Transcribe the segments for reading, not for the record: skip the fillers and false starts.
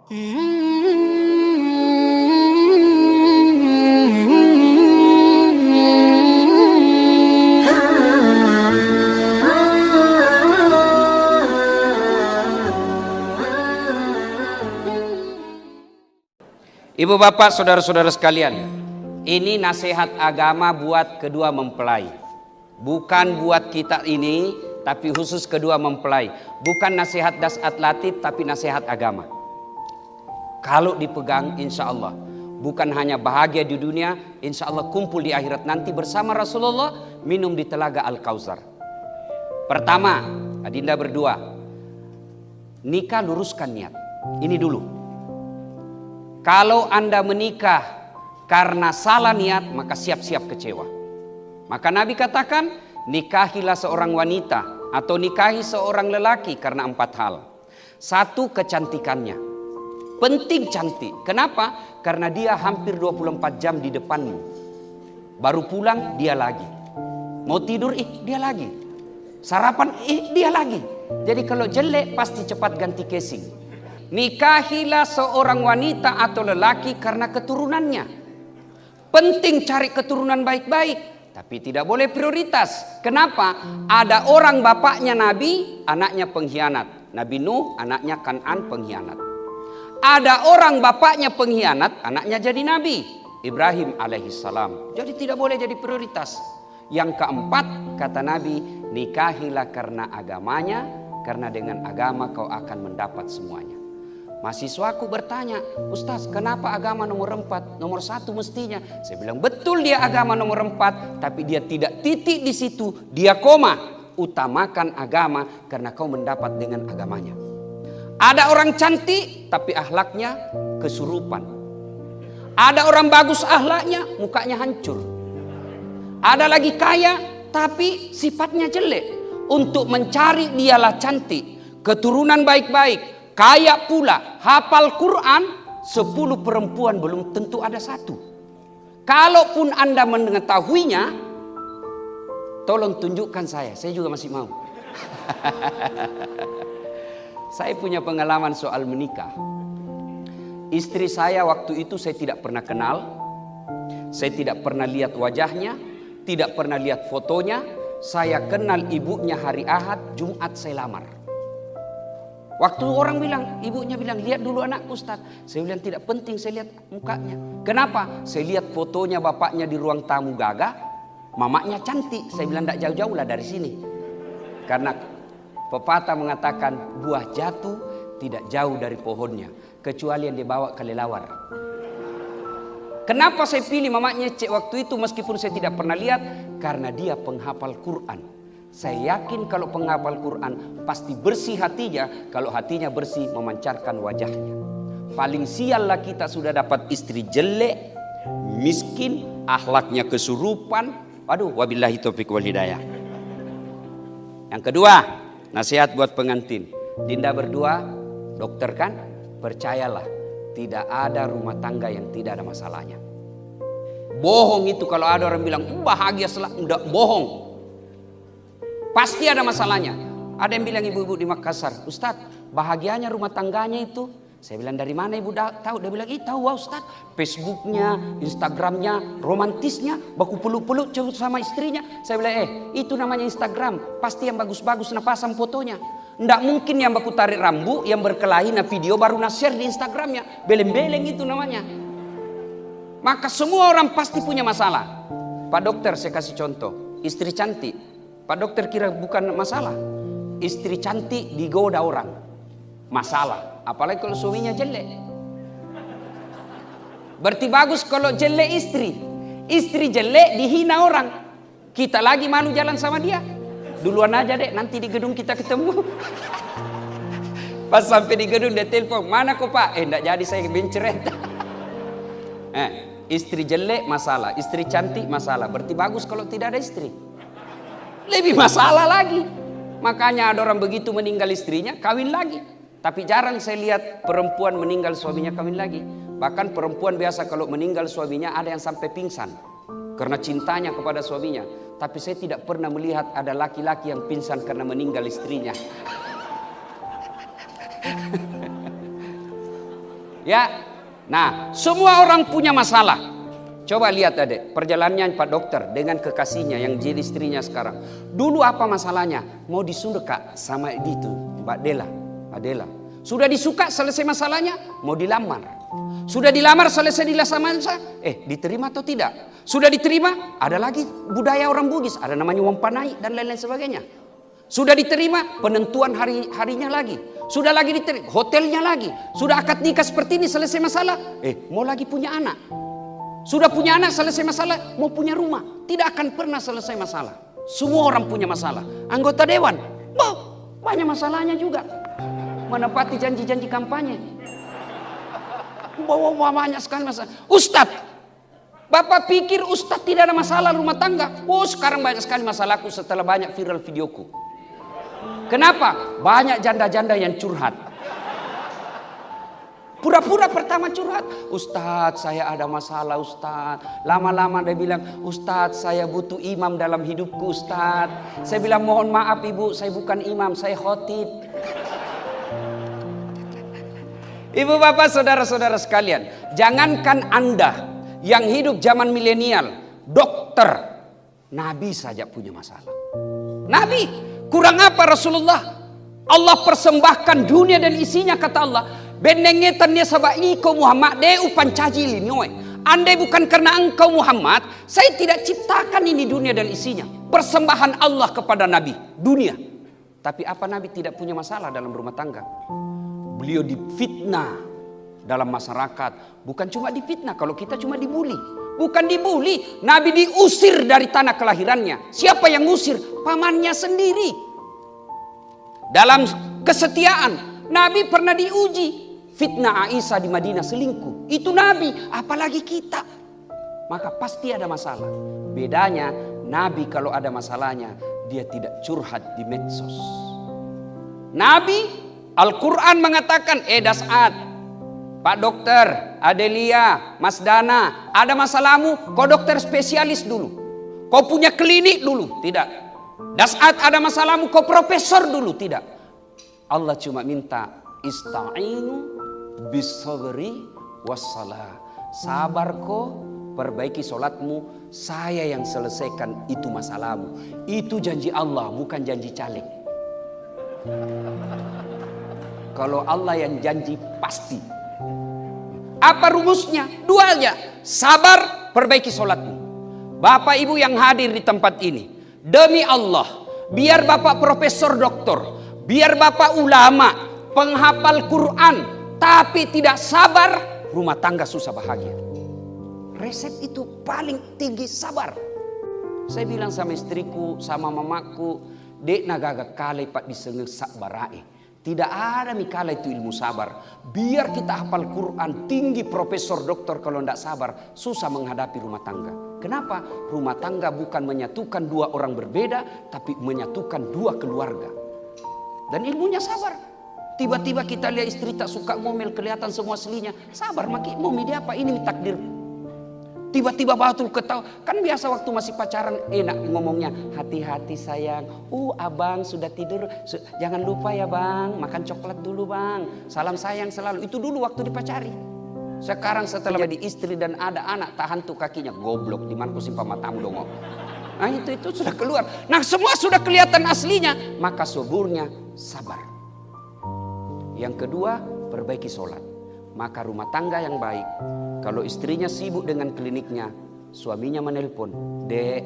Ibu bapak saudara-saudara sekalian, ini nasihat agama buat kedua mempelai. Bukan buat kita ini, tapi khusus kedua mempelai. Bukan nasihat dasat latif, tapi nasihat agama. Kalau dipegang insya Allah, bukan hanya bahagia di dunia, insya Allah kumpul di akhirat nanti bersama Rasulullah minum di telaga Al-Kautsar. Pertama, adinda berdua, nikah luruskan niat. Ini dulu. Kalau Anda menikah karena salah niat, maka siap-siap kecewa. Maka Nabi katakan, nikahilah seorang wanita atau nikahi seorang lelaki karena 4 hal. 1, kecantikannya. Penting cantik. Kenapa? Karena dia hampir 24 jam di depanmu. Baru pulang, dia lagi. Mau tidur, dia lagi. Sarapan, dia lagi. Jadi kalau jelek, pasti cepat ganti casing. Nikahilah seorang wanita atau lelaki karena keturunannya. Penting cari keturunan baik-baik, tapi tidak boleh prioritas. Kenapa? Ada orang bapaknya Nabi, anaknya pengkhianat. Nabi Nuh, anaknya Kan'an pengkhianat. Ada orang bapaknya pengkhianat, anaknya jadi Nabi, Ibrahim alaihissalam. Jadi tidak boleh jadi prioritas. Yang keempat, kata Nabi, nikahilah karena agamanya, karena dengan agama kau akan mendapat semuanya. Mahasiswaku bertanya, Ustaz, kenapa agama nomor 4? Nomor 1 mestinya. Saya bilang, betul dia agama nomor 4, tapi dia tidak titik di situ, dia koma. Utamakan agama karena kau mendapat dengan agamanya. Ada orang cantik tapi akhlaknya kesurupan. Ada orang bagus akhlaknya, mukanya hancur. Ada lagi kaya tapi sifatnya jelek. Untuk mencari dialah cantik, keturunan baik-baik, kaya pula, hafal Quran, 10 perempuan belum tentu ada 1. Kalaupun Anda mengetahuinya, tolong tunjukkan saya juga masih mau. Saya punya pengalaman soal menikah. Istri saya waktu itu saya tidak pernah kenal, saya tidak pernah lihat wajahnya, tidak pernah lihat fotonya. Saya kenal ibunya hari Ahad, Jumat saya lamar. Waktu orang bilang, ibunya bilang, lihat dulu anakku Ustaz. Saya bilang tidak penting, saya lihat mukanya. Kenapa? Saya lihat fotonya bapaknya di ruang tamu gagah, mamanya cantik. Saya bilang tidak jauh-jauh lah dari sini. Karena pepatah mengatakan buah jatuh tidak jauh dari pohonnya, kecuali yang dibawa kelelawar. Kenapa saya pilih mamanya cek waktu itu meskipun saya tidak pernah lihat? Karena dia penghafal Quran. Saya yakin kalau penghafal Quran pasti bersih hatinya. Kalau hatinya bersih, memancarkan wajahnya. Paling siallah kita sudah dapat istri jelek, miskin, akhlaknya kesurupan. Waduh, wabillahi taufiq wal hidayah. Yang kedua, nasihat buat pengantin. Dinda berdua, dokter kan? Percayalah, tidak ada rumah tangga yang tidak ada masalahnya. Bohong itu kalau ada orang bilang bahagia selalu, enggak, bohong. Pasti ada masalahnya. Ada yang bilang ibu-ibu di Makassar, Ustaz, bahagianya rumah tangganya itu. Saya bilang, dari mana ibu tahu? Dia bilang, tahu wah Ustaz. Facebooknya, Instagramnya, romantisnya, baku peluk-peluk sama istrinya. Saya bilang, itu namanya Instagram. Pasti yang bagus-bagus nah pasang fotonya. Nggak mungkin yang baku tarik rambut, yang berkelahi nah video baru nah share di Instagramnya. Beleng-beleng itu namanya. Maka semua orang pasti punya masalah. Pak dokter, saya kasih contoh. Istri cantik. Pak dokter kira bukan masalah. Istri cantik digoda orang, masalah. Apalagi kalau suaminya jelek. Berarti bagus kalau jelek istri. Istri jelek dihina orang. Kita lagi malu jalan sama dia. Duluan aja dek, nanti di gedung kita ketemu. Pas sampai di gedung dia telepon, mana kok pak? Enggak jadi, saya menceret. Istri jelek masalah, istri cantik masalah. Berarti bagus kalau tidak ada istri. Lebih masalah lagi. Makanya ada orang begitu meninggal istrinya, kawin lagi. Tapi jarang saya lihat perempuan meninggal suaminya kawin lagi. Bahkan perempuan biasa kalau meninggal suaminya ada yang sampai pingsan karena cintanya kepada suaminya. Tapi saya tidak pernah melihat ada laki-laki yang pingsan karena meninggal istrinya. Ya. Nah, semua orang punya masalah. Coba lihat adek, perjalanannya Pak Dokter dengan kekasihnya yang jadi istrinya sekarang. Dulu apa masalahnya? Mau disuka sama itu, Mbak Dela. Mbak Dela. Sudah disuka, selesai masalahnya, mau dilamar. Sudah dilamar, selesai dilamar, diterima atau tidak? Sudah diterima, ada lagi budaya orang Bugis, ada namanya wampanai dan lain-lain sebagainya. Sudah diterima, penentuan harinya lagi. Sudah lagi diterima, hotelnya lagi. Sudah akad nikah seperti ini, selesai masalah. Mau lagi punya anak. Sudah punya anak, selesai masalah, mau punya rumah. Tidak akan pernah selesai masalah. Semua orang punya masalah. Anggota dewan, banyak masalahnya juga. Menepati janji-janji kampanye. Banyak sekali masalah. Ustadz, Bapak pikir Ustadz tidak ada masalah rumah tangga? Sekarang banyak sekali masalahku setelah banyak viral videoku. Kenapa? Banyak janda-janda yang curhat. Pura-pura pertama curhat. Ustadz, saya ada masalah Ustadz. Lama-lama dia bilang, Ustadz, saya butuh imam dalam hidupku Ustadz. Saya bilang, mohon maaf ibu, saya bukan imam, saya khotib. Ibu bapak saudara-saudara sekalian, jangankan Anda yang hidup zaman milenial, dokter, Nabi saja punya masalah. Nabi, kurang apa Rasulullah? Allah persembahkan dunia dan isinya, kata Allah. Benengetan dia sabai kau Muhammad de upan caji linoi. Andai bukan karena engkau Muhammad, saya tidak ciptakan ini dunia dan isinya. Persembahan Allah kepada Nabi, dunia. Tapi apa Nabi tidak punya masalah dalam rumah tangga? Beliau difitnah dalam masyarakat. Bukan cuma difitnah, kalau kita cuma dibuli. Bukan dibuli, Nabi diusir dari tanah kelahirannya. Siapa yang ngusir? Pamannya sendiri. Dalam kesetiaan, Nabi pernah diuji. Fitnah Aisyah di Madinah selingkuh. Itu Nabi, apalagi kita. Maka pasti ada masalah. Bedanya, Nabi kalau ada masalahnya, dia tidak curhat di medsos. Nabi, Al-Quran mengatakan, Das'ad, Pak Dokter, Adelia, Mas Dana, ada masalahmu, kau dokter spesialis dulu. Kau punya klinik dulu, tidak. Das'ad ada masalahmu, kau profesor dulu, tidak. Allah cuma minta, ista'inu bisabri wassalah. Sabar kau, perbaiki solatmu, saya yang selesaikan itu masalahmu. Itu janji Allah, bukan janji caleg. Kalau Allah yang janji pasti. Apa rumusnya? Dua aja. Sabar, perbaiki solatmu. Bapak ibu yang hadir di tempat ini, demi Allah, biar bapak profesor doktor, biar bapak ulama, penghafal Quran, tapi tidak sabar, rumah tangga susah bahagia. Resep itu paling tinggi sabar. Saya bilang sama istriku, sama mamaku, dek nagaga kale pak disengel sabarai. Tidak ada mikala itu ilmu sabar. Biar kita hafal Quran, tinggi profesor doktor, kalau tidak sabar, susah menghadapi rumah tangga. Kenapa? Rumah tangga bukan menyatukan dua orang berbeda, tapi menyatukan dua keluarga. Dan ilmunya sabar. Tiba-tiba kita lihat istri tak suka ngomel, kelihatan semua aslinya. Sabar, maki mau dia apa? Ini takdir. Tiba-tiba batul ketawa. Kan biasa waktu masih pacaran enak ngomongnya. Hati-hati sayang. Abang sudah tidur. Jangan lupa ya bang. Makan coklat dulu bang. Salam sayang selalu. Itu dulu waktu dipacari. Sekarang setelah jadi istri dan ada anak. Tahan tuh kakinya. Goblok. Dimana ku simpan matamu dong. Nah itu sudah keluar. Nah semua sudah kelihatan aslinya. Maka suburnya sabar. Yang kedua, perbaiki sholat. Maka rumah tangga yang baik. Kalau istrinya sibuk dengan kliniknya, suaminya menelpon, dek,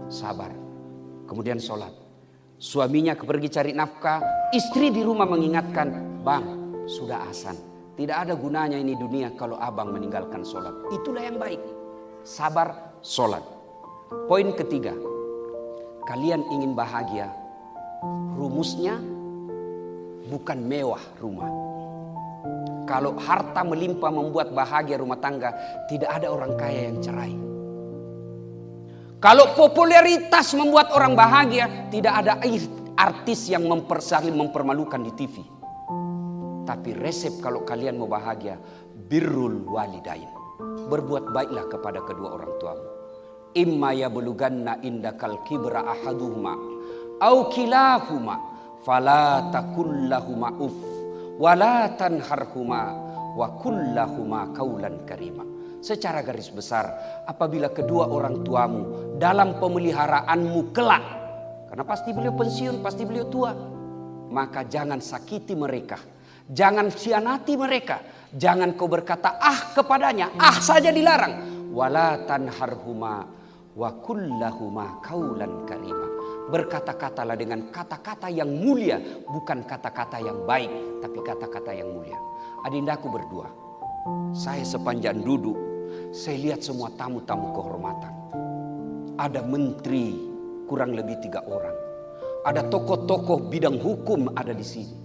sabar. Kemudian sholat. Suaminya pergi cari nafkah, istri di rumah mengingatkan, bang, sudah azan. Tidak ada gunanya ini dunia kalau abang meninggalkan sholat. Itulah yang baik. Sabar, sholat. Poin ketiga, kalian ingin bahagia, rumusnya bukan mewah rumah. Kalau harta melimpah membuat bahagia rumah tangga, tidak ada orang kaya yang cerai. Kalau popularitas membuat orang bahagia, tidak ada artis yang mempermalukan di TV. Tapi resep kalau kalian mau bahagia, birrul walidain. Berbuat baiklah kepada kedua orang tuamu. Imma yablughanna indakal kibra ahaduhuma au kilahuma fala takul lahuma uff wala tanharhuma wa kullahuma qaulan karima. Secara garis besar, apabila kedua orang tuamu dalam pemeliharaanmu kelak, karena pasti beliau pensiun, pasti beliau tua, maka jangan sakiti mereka, jangan khianati mereka, jangan kau berkata ah kepadanya, ah saja dilarang. Wala tanharhuma wa kullahuma qaulan karima. Berkata-katalah dengan kata-kata yang mulia, bukan kata-kata yang baik, tapi kata-kata yang mulia. Adindaku berdua, saya sepanjang duduk, saya lihat semua tamu-tamu kehormatan. Ada menteri kurang lebih 3 orang. Ada tokoh-tokoh bidang hukum ada di sini.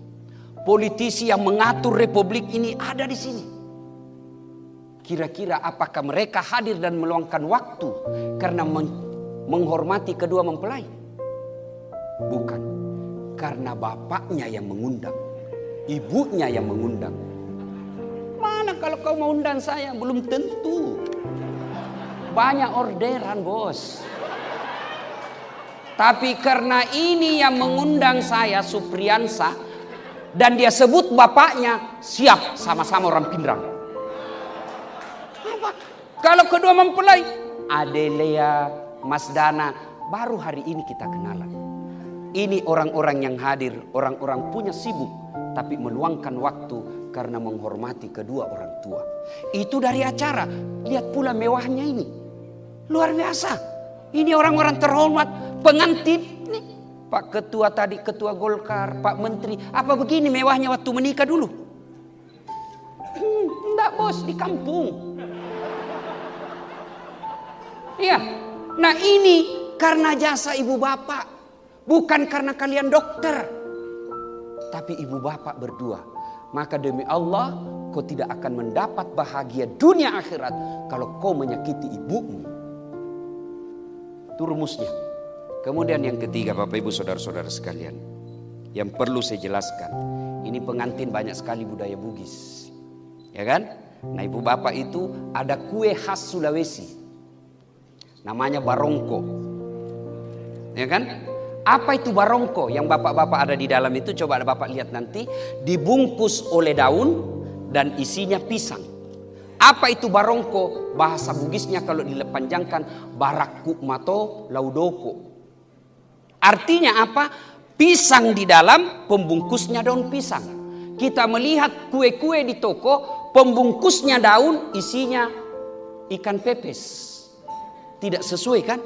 Politisi yang mengatur republik ini ada di sini. Kira-kira apakah mereka hadir dan meluangkan waktu karena menghormati kedua mempelai? Bukan. Karena bapaknya yang mengundang, ibunya yang mengundang. Mana kalau kau mau undang saya? Belum tentu. Banyak orderan, bos. Tapi karena ini yang mengundang saya, Supriyansa, dan dia sebut bapaknya, siap sama-sama orang Pindrang. Apa? Kalau kedua mempelai, Adelia, Mas Dana, baru hari ini kita kenalan. Ini orang-orang yang hadir, orang-orang punya sibuk, tapi meluangkan waktu karena menghormati kedua orang tua. Itu dari acara. Lihat pula mewahnya ini. Luar biasa. Ini orang-orang terhormat, pengantin. Nih, Pak Ketua tadi, Ketua Golkar, Pak Menteri. Apa begini mewahnya waktu menikah dulu? Enggak bos, di kampung. Iya. Nah ini karena jasa ibu bapak. Bukan karena kalian dokter. Tapi ibu bapak berdua. Maka demi Allah, kau tidak akan mendapat bahagia dunia akhirat kalau kau menyakiti ibumu. Itu rumusnya. Kemudian yang ketiga, Bapak Ibu Saudara-saudara sekalian, yang perlu saya jelaskan, ini pengantin banyak sekali budaya Bugis, ya kan? Nah ibu bapak itu ada kue khas Sulawesi, namanya barongko, ya kan? Apa itu barongko yang bapak-bapak ada di dalam itu? Coba bapak lihat nanti. Dibungkus oleh daun dan isinya pisang. Apa itu barongko? Bahasa Bugisnya kalau dipanjangkan barakku mato laudoko. Artinya apa? Pisang di dalam, pembungkusnya daun pisang. Kita melihat kue-kue di toko, pembungkusnya daun, isinya ikan pepes. Tidak sesuai kan?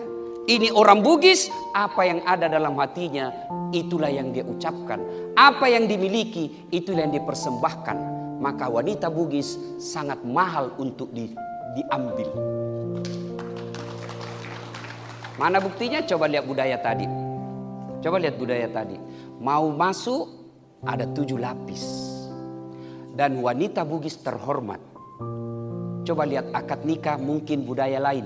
Ini orang Bugis, apa yang ada dalam hatinya, itulah yang dia ucapkan. Apa yang dimiliki, itulah yang dipersembahkan. Maka wanita Bugis sangat mahal untuk diambil. Mana buktinya? Coba lihat budaya tadi. Coba lihat budaya tadi. Mau masuk, ada 7 lapis. Dan wanita Bugis terhormat. Coba lihat akad nikah mungkin budaya lain.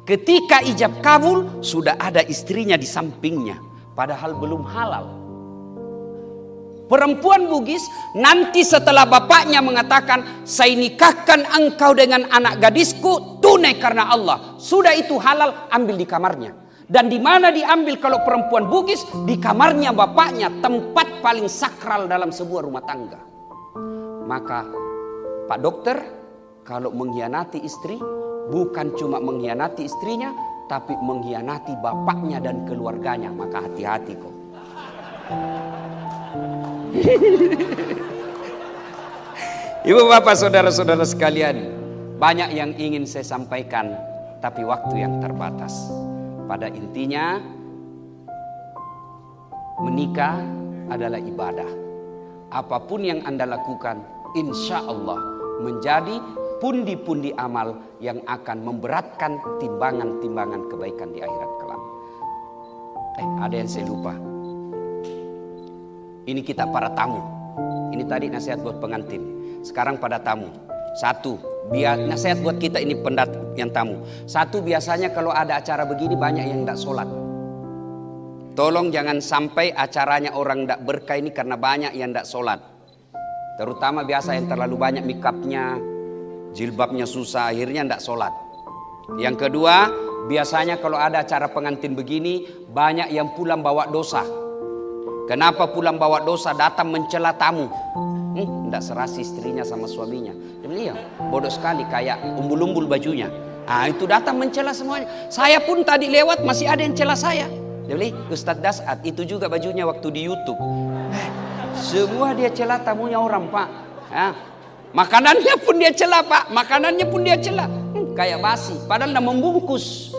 Ketika ijab kabul sudah ada istrinya di sampingnya. Padahal belum halal. Perempuan Bugis nanti setelah bapaknya mengatakan, saya nikahkan engkau dengan anak gadisku tunai karena Allah. Sudah itu halal, ambil di kamarnya. Dan di mana diambil kalau perempuan Bugis? Di kamarnya bapaknya, tempat paling sakral dalam sebuah rumah tangga. Maka Pak Dokter, kalau mengkhianati istri, bukan cuma mengkhianati istrinya, tapi mengkhianati bapaknya dan keluarganya. Maka hati-hati kok. Ibu bapak saudara-saudara sekalian, banyak yang ingin saya sampaikan, tapi waktu yang terbatas. Pada intinya, menikah adalah ibadah. Apapun yang Anda lakukan, insya Allah menjadi pundi-pundi amal yang akan memberatkan timbangan-timbangan kebaikan di akhirat kelak. Ada yang saya lupa. Ini kita para tamu. Ini tadi nasihat buat pengantin. Sekarang pada tamu. Satu, biar nasihat buat kita ini yang tamu. Satu, biasanya kalau ada acara begini banyak yang tidak sholat. Tolong jangan sampai acaranya orang tidak berkah ini karena banyak yang tidak sholat. Terutama biasa yang terlalu banyak makeupnya, jilbabnya susah, akhirnya tidak sholat. Yang kedua, biasanya kalau ada acara pengantin begini, banyak yang pulang bawa dosa. Kenapa pulang bawa dosa? Datang mencela tamu. Tidak serasi istrinya sama suaminya. Dia bilang, iya, bodoh sekali, kayak umbul-umbul bajunya. Itu datang mencela semuanya. Saya pun tadi lewat masih ada yang cela saya. Dia bilang, Ustadz Dasat itu juga bajunya waktu di YouTube. Semua dia cela tamunya orang, Pak. Makanannya pun dia cela, Pak. Makanannya pun dia cela. Kayak basi, padahal tidak membungkus.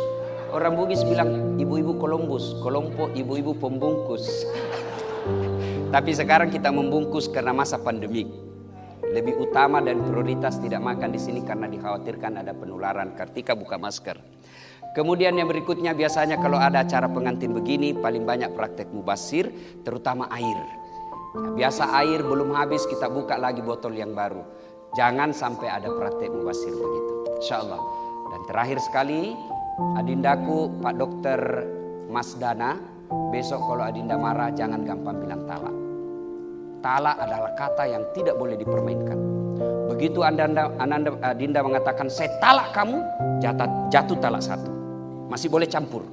Orang Bugis bilang, ibu-ibu Columbus, kelompok ibu-ibu pembungkus. Tapi sekarang kita membungkus karena masa pandemi. Lebih utama dan prioritas tidak makan di sini karena dikhawatirkan ada penularan ketika buka masker. Kemudian yang berikutnya biasanya kalau ada acara pengantin begini paling banyak praktek mubasir, terutama air. Biasa air belum habis kita buka lagi botol yang baru. Jangan sampai ada praktek mubasir begitu. Insyaallah. Dan terakhir sekali, adindaku Pak Dokter Mas Dana, besok kalau adinda marah jangan gampang bilang talak. Talak adalah kata yang tidak boleh dipermainkan. Begitu adinda mengatakan saya talak kamu, jatuh talak 1. Masih boleh campur.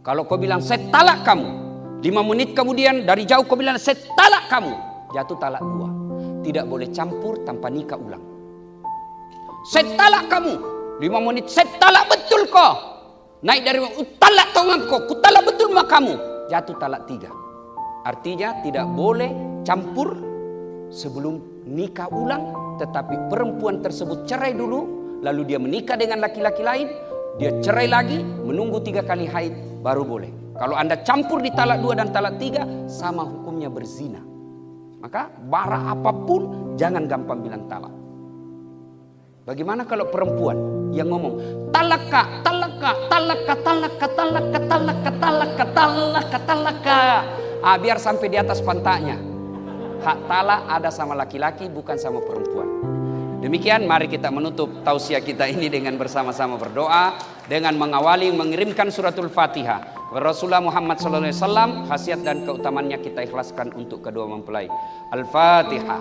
Kalau kau bilang saya talak kamu, 5 menit kemudian dari jauh kau bilang saya talak kamu, jatuh talak 2. Tidak boleh campur tanpa nikah ulang. Saya talak kamu, 5 menit saya talak betul kau. Naik dari talak tangan kau, ku talak betul mak kamu, jatuh talak 3. Artinya tidak boleh campur sebelum nikah ulang, tetapi perempuan tersebut cerai dulu, lalu dia menikah dengan laki-laki lain, dia cerai lagi, menunggu 3 kali haid baru boleh. Kalau Anda campur di talak 2 dan talak 3, sama hukumnya berzina. Maka bara apapun jangan gampang bilang talak. Bagaimana kalau perempuan yang ngomong talaka, talaka, talaka, talaka, talaka, talaka, talaka, talaka, talaka. Biar sampai di atas pantatnya. Hak talak ada sama laki-laki bukan sama perempuan. Demikian mari kita menutup tausiah kita ini dengan bersama-sama berdoa dengan mengawali mengirimkan suratul Fatihah. Rasulullah Muhammad SAW, khasiat dan keutamannya kita ikhlaskan untuk kedua mempelai. Al-Fatihah.